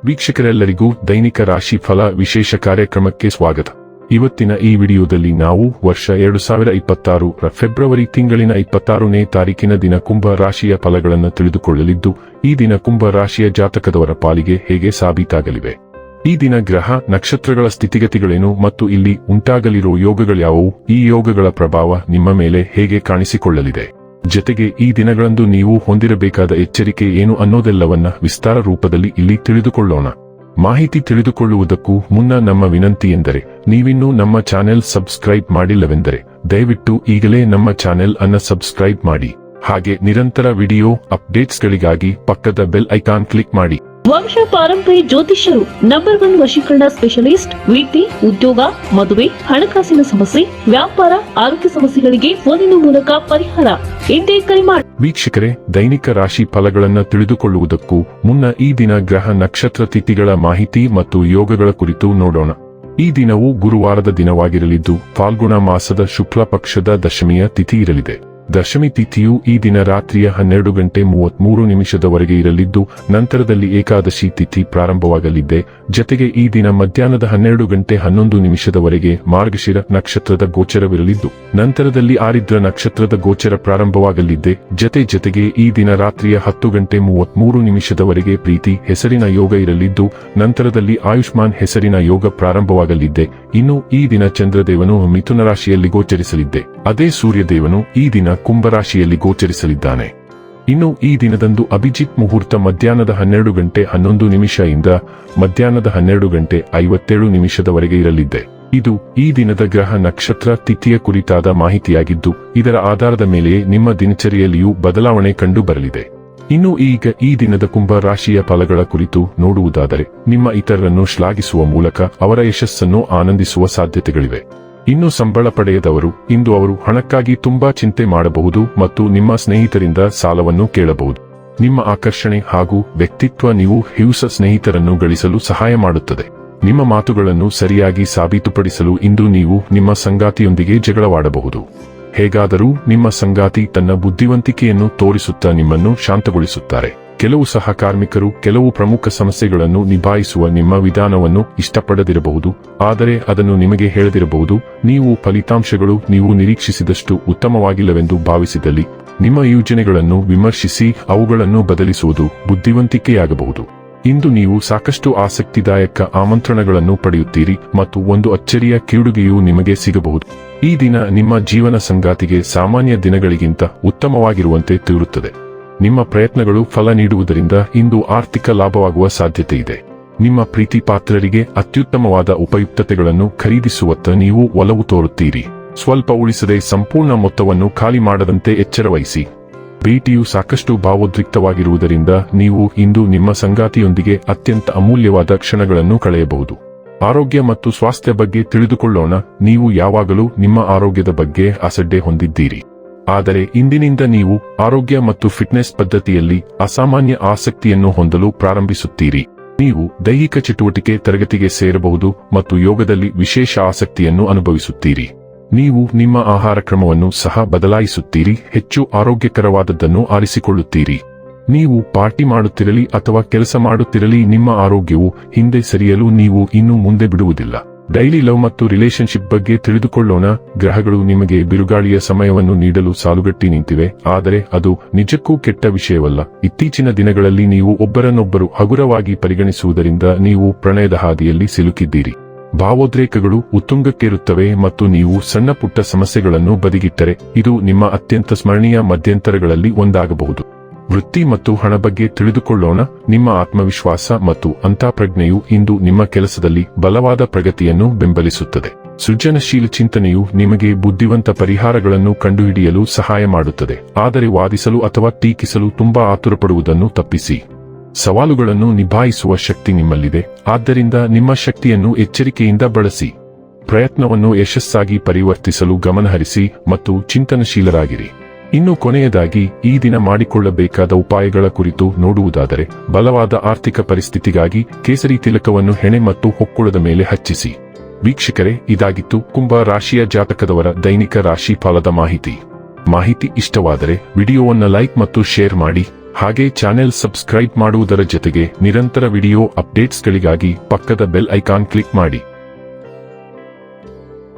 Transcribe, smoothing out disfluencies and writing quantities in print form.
ವೀಕ್ಷಕರೆಲ್ಲರಿಗೂ ದೈನಿಕ ರಾಶಿ ಫಲ ವಿಶೇಷ ಕಾರ್ಯಕ್ರಮಕ್ಕೆ ಸ್ವಾಗತ. ಇವತ್ತಿನ ಈ ವಿಡಿಯೋದಲ್ಲಿ ನಾವು ವರ್ಷ 2026 ರ ಫೆಬ್ರವರಿ ತಿಂಗಳಿನ 26ನೇ ತಾರೀಕಿನ ದಿನ ಕುಂಭ ರಾಶಿಯ ಫಲಗಳನ್ನು ತಿಳಿದುಕೊಳ್ಳಲಿದ್ದು, ಈ ದಿನ ಕುಂಭ ರಾಶಿಯ ಜಾತಕದವರ ಪಾಲಿಗೆ ಹೇಗೆ ಸಾಬೀತಾಗಲಿವೆ, ಈ ದಿನ ಗ್ರಹ ನಕ್ಷತ್ರಗಳ ಸ್ಥಿತಿಗತಿಗಳೇನು ಮತ್ತು ಇಲ್ಲಿ ಉಂಟಾಗಲಿರುವ ಯೋಗಗಳ್ಯಾವುವು, ಈ ಯೋಗಗಳ ಪ್ರಭಾವ ನಿಮ್ಮ ಮೇಲೆ ಹೇಗೆ ಕಾಣಿಸಿಕೊಳ್ಳಲಿದೆ, ಜತೆಗೆ ಈ ದಿನಗಳಂದು ನೀವು ಹೊಂದಿರಬೇಕಾದ ಎಚ್ಚರಿಕೆ ಏನು ಅನ್ನೋದೆಲ್ಲವನ್ನ ವಿಸ್ತಾರ ರೂಪದಲ್ಲಿ ಇಲ್ಲಿ ತಿಳಿದುಕೊಳ್ಳೋಣ. ಮಾಹಿತಿ ತಿಳಿದುಕೊಳ್ಳುವುದಕ್ಕೂ ಮುನ್ನ ನಮ್ಮ ವಿನಂತಿ ಎಂದರೆ, ನೀವಿನ್ನೂ ನಮ್ಮ ಚಾನೆಲ್ ಸಬ್ಸ್ಕ್ರೈಬ್ ಮಾಡಿಲ್ಲವೆಂದರೆ ದಯವಿಟ್ಟು ಈಗಲೇ ನಮ್ಮ ಚಾನೆಲ್ ಅನ್ನು ಸಬ್ಸ್ಕ್ರೈಬ್ ಮಾಡಿ. ಹಾಗೆ ನಿರಂತರ ವಿಡಿಯೋ ಅಪ್ಡೇಟ್ಸ್ಗಳಿಗಾಗಿ ಪಕ್ಕದ ಬೆಲ್ ಐಕಾನ್ ಕ್ಲಿಕ್ ಮಾಡಿ. ವಂಶ ಪಾರಂಪರ್ಯ ಜ್ಯೋತಿಷ್ಯರು ನಂಬರ್ 1 ವಶೀಕರಣ ಸ್ಪೆಷಲಿಸ್ಟ್. ವೃತ್ತಿ, ಉದ್ಯೋಗ, ಮದುವೆ, ಹಣಕಾಸಿನ ಸಮಸ್ಯೆ, ವ್ಯಾಪಾರ, ಆರೋಗ್ಯ ಸಮಸ್ಯೆಗಳಿಗೆ ಫೋನಿನ ಮೂಲಕ ಪರಿಹಾರ. ಇಂದೇ ಕರೆ ಮಾಡಿ. ವೀಕ್ಷಕರೇ, ದೈನಿಕ ರಾಶಿ ಫಲಗಳನ್ನು ತಿಳಿದುಕೊಳ್ಳುವುದಕ್ಕೂ ಮುನ್ನ ಈ ದಿನ ಗ್ರಹ ನಕ್ಷತ್ರ ತಿಥಿಗಳ ಮಾಹಿತಿ ಮತ್ತು ಯೋಗಗಳ ಕುರಿತು ನೋಡೋಣ. ಈ ದಿನವು ಗುರುವಾರದ ದಿನವಾಗಿರಲಿದ್ದು, ಫಾಲ್ಗುಣ ಮಾಸದ ಶುಕ್ಲ ಪಕ್ಷದ ದಶಮಿಯ ತಿಥಿ ಇರಲಿದೆ. ದಶಮಿ ತಿಥಿಯು ಈ ದಿನ ರಾತ್ರಿಯ 12:33 ಇರಲಿದ್ದು, ನಂತರದಲ್ಲಿ ಏಕಾದಶಿ ತಿಥಿ ಪ್ರಾರಂಭವಾಗಲಿದೆ. ಜತೆಗೆ ಈ ದಿನ ಮಧ್ಯಾಹ್ನದ 12:11 ಮಾರ್ಗಶಿರ ನಕ್ಷತ್ರದ ಗೋಚರವಿರಲಿದ್ದು, ನಂತರದಲ್ಲಿ ಆರಿದ್ರ ನಕ್ಷತ್ರದ ಗೋಚರ ಪ್ರಾರಂಭವಾಗಲಿದೆ. ಜತೆಗೆ ಈ ದಿನ ರಾತ್ರಿಯ 10:33 ಪ್ರೀತಿ ಹೆಸರಿನ ಯೋಗ ಇರಲಿದ್ದು, ನಂತರದಲ್ಲಿ ಆಯುಷ್ಮಾನ್ ಹೆಸರಿನ ಯೋಗ ಪ್ರಾರಂಭವಾಗಲಿದೆ. ಇನ್ನು ಈ ದಿನ ಚಂದ್ರದೇವನು ಮಿಥುನ ರಾಶಿಯಲ್ಲಿ ಗೋಚರಿಸಲಿದೆ. ಅದೇ ಸೂರ್ಯದೇವನು ಈ ದಿನ ಕುಂಭರಾಶಿಯಲ್ಲಿ ಗೋಚರಿಸಲಿದ್ದಾನೆ. ಇನ್ನು ಈ ದಿನದಂದು ಅಭಿಜಿತ್ ಮುಹೂರ್ತ ಮಧ್ಯಾಹ್ನದ 12:11 ಇಂದ ಮಧ್ಯಾಹ್ನದ 12:57 ಇರಲಿದೆ. ಇದು ಈ ದಿನದ ಗ್ರಹ ನಕ್ಷತ್ರ ತಿಥಿಯ ಕುರಿತಾದ ಮಾಹಿತಿಯಾಗಿದ್ದು, ಇದರ ಆಧಾರದ ಮೇಲೆಯೇ ನಿಮ್ಮ ದಿನಚರಿಯಲ್ಲಿಯೂ ಬದಲಾವಣೆ ಕಂಡು ಬರಲಿದೆ. ಇನ್ನು ಈಗ ಈ ದಿನದ ಕುಂಭ ರಾಶಿಯ ಫಲಗಳ ಕುರಿತು ನೋಡುವುದಾದರೆ, ನಿಮ್ಮ ಇತರರನ್ನು ಶ್ಲಾಘಿಸುವ ಮೂಲಕ ಅವರ ಯಶಸ್ಸನ್ನು ಆನಂದಿಸುವ ಸಾಧ್ಯತೆಗಳಿವೆ. ಇನ್ನು ಸಂಬಳ ಪಡೆಯದವರು ಇಂದು ಅವರು ಹಣಕ್ಕಾಗಿ ತುಂಬಾ ಚಿಂತೆ ಮಾಡಬಹುದು ಮತ್ತು ನಿಮ್ಮ ಸ್ನೇಹಿತರಿಂದ ಸಾಲವನ್ನು ಕೇಳಬಹುದು. ನಿಮ್ಮ ಆಕರ್ಷಣೆ ಹಾಗೂ ವ್ಯಕ್ತಿತ್ವ ನೀವು ಹಿಂಸ ಸ್ನೇಹಿತರನ್ನು ಗಳಿಸಲು ಸಹಾಯ ಮಾಡುತ್ತದೆ. ನಿಮ್ಮ ಮಾತುಗಳನ್ನು ಸರಿಯಾಗಿ ಸಾಬೀತುಪಡಿಸಲು ಇಂದು ನೀವು ನಿಮ್ಮ ಸಂಗಾತಿಯೊಂದಿಗೆ ಜಗಳವಾಡಬಹುದು. ಹೇಗಾದರೂ ನಿಮ್ಮ ಸಂಗಾತಿ ತನ್ನ ಬುದ್ಧಿವಂತಿಕೆಯನ್ನು ತೋರಿಸುತ್ತಾ ನಿಮ್ಮನ್ನು ಶಾಂತಗೊಳಿಸುತ್ತಾರೆ. ಕೆಲವು ಸಹಕಾರ್ಮಿಕರು ಕೆಲವು ಪ್ರಮುಖ ಸಮಸ್ಯೆಗಳನ್ನು ನಿಭಾಯಿಸುವ ನಿಮ್ಮ ವಿಧಾನವನ್ನು ಇಷ್ಟಪಡದಿರಬಹುದು, ಆದರೆ ಅದನ್ನು ನಿಮಗೆ ಹೇಳದಿರಬಹುದು. ಫಲಿತಾಂಶಗಳು ನೀವು ನಿರೀಕ್ಷಿಸಿದಷ್ಟು ಉತ್ತಮವಾಗಿಲ್ಲವೆಂದು ಭಾವಿಸಿದಲ್ಲಿ ನಿಮ್ಮ ಯೋಜನೆಗಳನ್ನು ವಿಮರ್ಶಿಸಿ ಅವುಗಳನ್ನು ಬದಲಿಸುವುದು ಬುದ್ಧಿವಂತಿಕೆಯಾಗಬಹುದು. ಇಂದು ನೀವು ಸಾಕಷ್ಟು ಆಸಕ್ತಿದಾಯಕ ಆಮಂತ್ರಣಗಳನ್ನು ಪಡೆಯುತ್ತೀರಿ ಮತ್ತು ಒಂದು ಅಚ್ಚರಿಯ ಕಿರುಡುಗೆಯೂ ನಿಮಗೆ ಸಿಗಬಹುದು. ಈ ದಿನ ನಿಮ್ಮ ಜೀವನ ಸಂಗಾತಿಗೆ ಸಾಮಾನ್ಯ ದಿನಗಳಿಗಿಂತ ಉತ್ತಮವಾಗಿರುವಂತೆ ತೋರುತ್ತದೆ. ನಿಮ್ಮ ಪ್ರಯತ್ನಗಳು ಫಲ ನೀಡುವುದರಿಂದ ಇಂದು ಆರ್ಥಿಕ ಲಾಭವಾಗುವ ಸಾಧ್ಯತೆ ಇದೆ. ನಿಮ್ಮ ಪ್ರೀತಿ ಪಾತ್ರರಿಗೆ ಅತ್ಯುತ್ತಮವಾದ ಉಪಯುಕ್ತತೆಗಳನ್ನು ಖರೀದಿಸುವತ್ತ ನೀವು ಒಲವು ತೋರುತ್ತೀರಿ. ಸ್ವಲ್ಪ ಉಳಿಸದೆ ಸಂಪೂರ್ಣ ಮೊತ್ತವನ್ನು ಖಾಲಿ ಮಾಡದಂತೆ ಎಚ್ಚರವಹಿಸಿ. ಭೇಟಿಯು ಸಾಕಷ್ಟು ಭಾವೋದ್ರಿಕ್ತವಾಗಿರುವುದರಿಂದ ನೀವು ಇಂದು ನಿಮ್ಮ ಸಂಗಾತಿಯೊಂದಿಗೆ ಅತ್ಯಂತ ಅಮೂಲ್ಯವಾದ ಕ್ಷಣಗಳನ್ನು ಕಳೆಯಬಹುದು. ಆರೋಗ್ಯ ಮತ್ತು ಸ್ವಾಸ್ಥ್ಯ ಬಗ್ಗೆ ತಿಳಿದುಕೊಳ್ಳೋಣ. ನೀವು ಯಾವಾಗಲೂ ನಿಮ್ಮ ಆರೋಗ್ಯದ ಬಗ್ಗೆ ಅಸಡ್ಡೆ ಹೊಂದಿದ್ದೀರಿ, ಆದರೆ ಇಂದಿನಿಂದ ನೀವು ಆರೋಗ್ಯ ಮತ್ತು ಫಿಟ್ನೆಸ್ ಪದ್ಧತಿಯಲ್ಲಿ ಅಸಾಮಾನ್ಯ ಆಸಕ್ತಿಯನ್ನು ಹೊಂದಲು ಪ್ರಾರಂಭಿಸುತ್ತೀರಿ. ನೀವು ದೈಹಿಕ ಚಟುವಟಿಕೆ ತರಗತಿಗೆ ಸೇರಬಹುದು ಮತ್ತು ಯೋಗದಲ್ಲಿ ವಿಶೇಷ ಆಸಕ್ತಿಯನ್ನು ಅನುಭವಿಸುತ್ತೀರಿ. ನೀವು ನಿಮ್ಮ ಆಹಾರ ಕ್ರಮವನ್ನು ಸಹ ಬದಲಾಯಿಸುತ್ತೀರಿ, ಹೆಚ್ಚು ಆರೋಗ್ಯಕರವಾದದ್ದನ್ನು ಆರಿಸಿಕೊಳ್ಳುತ್ತೀರಿ. ನೀವು ಪಾರ್ಟಿ ಮಾಡುತ್ತಿರಲಿ ಅಥವಾ ಕೆಲಸ ಮಾಡುತ್ತಿರಲಿ, ನಿಮ್ಮ ಆರೋಗ್ಯವು ಹಿಂದೆ ಸರಿಯಲು ನೀವು ಇನ್ನು ಮುಂದೆ ಬಿಡುವುದಿಲ್ಲ. ಡೈಲಿ ಲವ್ ಮತ್ತು ರಿಲೇಶನ್ಶಿಪ್ ಬಗ್ಗೆ ತಿಳಿದುಕೊಳ್ಳೋಣ. ಗ್ರಹಗಳು ನಿಮಗೆ ಬಿರುಗಾಳಿಯ ಸಮಯವನ್ನು ನೀಡಲು ಸಾಲುಗಟ್ಟಿ ನಿಂತಿವೆ, ಆದರೆ ಅದು ನಿಜಕ್ಕೂ ಕೆಟ್ಟ ವಿಷಯವಲ್ಲ. ಇತ್ತೀಚಿನ ದಿನಗಳಲ್ಲಿ ನೀವು ಒಬ್ಬರನ್ನೊಬ್ಬರು ಹಗುರವಾಗಿ ಪರಿಗಣಿಸುವುದರಿಂದ ನೀವು ಪ್ರಣಯದ ಹಾದಿಯಲ್ಲಿ ಸಿಲುಕಿದ್ದೀರಿ. ಭಾವೋದ್ರೇಕಗಳು ಉತ್ತುಂಗಕ್ಕೇರುತ್ತವೆ ಮತ್ತು ನೀವು ಸಣ್ಣ ಪುಟ್ಟ ಸಮಸ್ಯೆಗಳನ್ನು ಬದಿಗಿಟ್ಟರೆ ಇದು ನಿಮ್ಮ ಅತ್ಯಂತ ಸ್ಮರಣೀಯ ಮಧ್ಯಂತರಗಳಲ್ಲಿ ಒಂದಾಗಬಹುದು. ವೃತ್ತಿ ಮತ್ತು ಹಣ ಬಗ್ಗೆ ತಿಳಿದುಕೊಳ್ಳೋಣ. ನಿಮ್ಮ ಆತ್ಮವಿಶ್ವಾಸ ಮತ್ತು ಅಂತಃಪ್ರಜ್ಞೆಯು ಇಂದು ನಿಮ್ಮ ಕೆಲಸದಲ್ಲಿ ಬಲವಾದ ಪ್ರಗತಿಯನ್ನು ಬೆಂಬಲಿಸುತ್ತದೆ. ಸೃಜನಶೀಲ ಚಿಂತನೆಯು ನಿಮಗೆ ಬುದ್ಧಿವಂತ ಪರಿಹಾರಗಳನ್ನು ಕಂಡುಹಿಡಿಯಲು ಸಹಾಯ ಮಾಡುತ್ತದೆ, ಆದರೆ ವಾದಿಸಲು ಅಥವಾ ಟೀಕಿಸಲು ತುಂಬಾ ಆತುರಪಡುವುದನ್ನು ತಪ್ಪಿಸಿ. ಸವಾಲುಗಳನ್ನು ನಿಭಾಯಿಸುವ ಶಕ್ತಿ ನಿಮ್ಮಲ್ಲಿದೆ, ಆದ್ದರಿಂದ ನಿಮ್ಮ ಶಕ್ತಿಯನ್ನು ಎಚ್ಚರಿಕೆಯಿಂದ ಬಳಸಿ. ಪ್ರಯತ್ನವನ್ನು ಯಶಸ್ಸಾಗಿ ಪರಿವರ್ತಿಸಲು ಗಮನಹರಿಸಿ ಮತ್ತು ಚಿಂತನಶೀಲರಾಗಿರಿ. ಇನ್ನು ಕೊನೆಯದಾಗಿ ಈ ದಿನ ಮಾಡಿಕೊಳ್ಳಬೇಕಾದ ಉಪಾಯಗಳ ಕುರಿತು ನೋಡುವುದಾದರೆ, ಬಲವಾದ ಆರ್ಥಿಕ ಪರಿಸ್ಥಿತಿಗಾಗಿ ಕೇಸರಿ ತಿಲಕವನ್ನು ಹೆಣೆ ಮತ್ತು ಹೊಕ್ಕುಳದ ಮೇಲೆ ಹಚ್ಚಿಸಿ. ವೀಕ್ಷಕರೇ, ಇದಾಗಿತ್ತು ಕುಂಭ ರಾಶಿಯ ಜಾತಕದವರ ದೈನಿಕ ರಾಶಿ ಫಲದ ಮಾಹಿತಿ ಇಷ್ಟವಾದರೆ ವಿಡಿಯೋವನ್ನು ಲೈಕ್ ಮತ್ತು ಶೇರ್ ಮಾಡಿ. ಹಾಗೆ ಚಾನೆಲ್ ಸಬ್ಸ್ಕ್ರೈಬ್ ಮಾಡುವುದರ ಜೊತೆಗೆ ನಿರಂತರ ವಿಡಿಯೋ ಅಪ್ಡೇಟ್ಸ್ಗಳಿಗಾಗಿ ಪಕ್ಕದ ಬೆಲ್ ಐಕಾನ್ ಕ್ಲಿಕ್ ಮಾಡಿ.